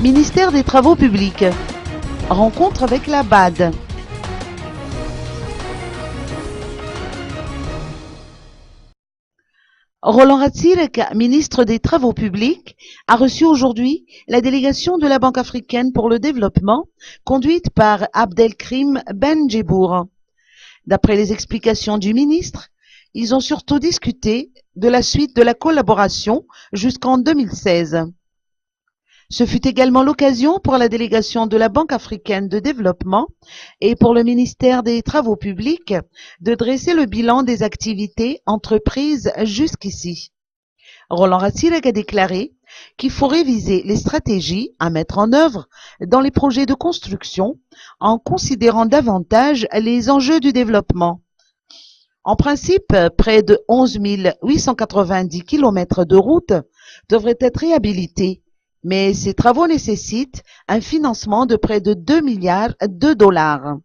Ministère des Travaux publics. Rencontre avec la BAD. Roland Ratzirek, ministre des Travaux publics, a reçu aujourd'hui la délégation de la Banque africaine pour le développement, conduite par Abdelkrim Benjebour. D'après les explications du ministre, ils ont surtout discuté de la suite de la collaboration jusqu'en 2016. Ce fut également l'occasion pour la délégation de la Banque africaine de développement et pour le ministère des Travaux publics de dresser le bilan des activités entreprises jusqu'ici. Roland Ratzirek a déclaré qu'il faut réviser les stratégies à mettre en œuvre dans les projets de construction en considérant davantage les enjeux du développement. En principe, près de 11 890 km de routes devraient être réhabilités, mais ces travaux nécessitent un financement de près de 2 milliards de dollars.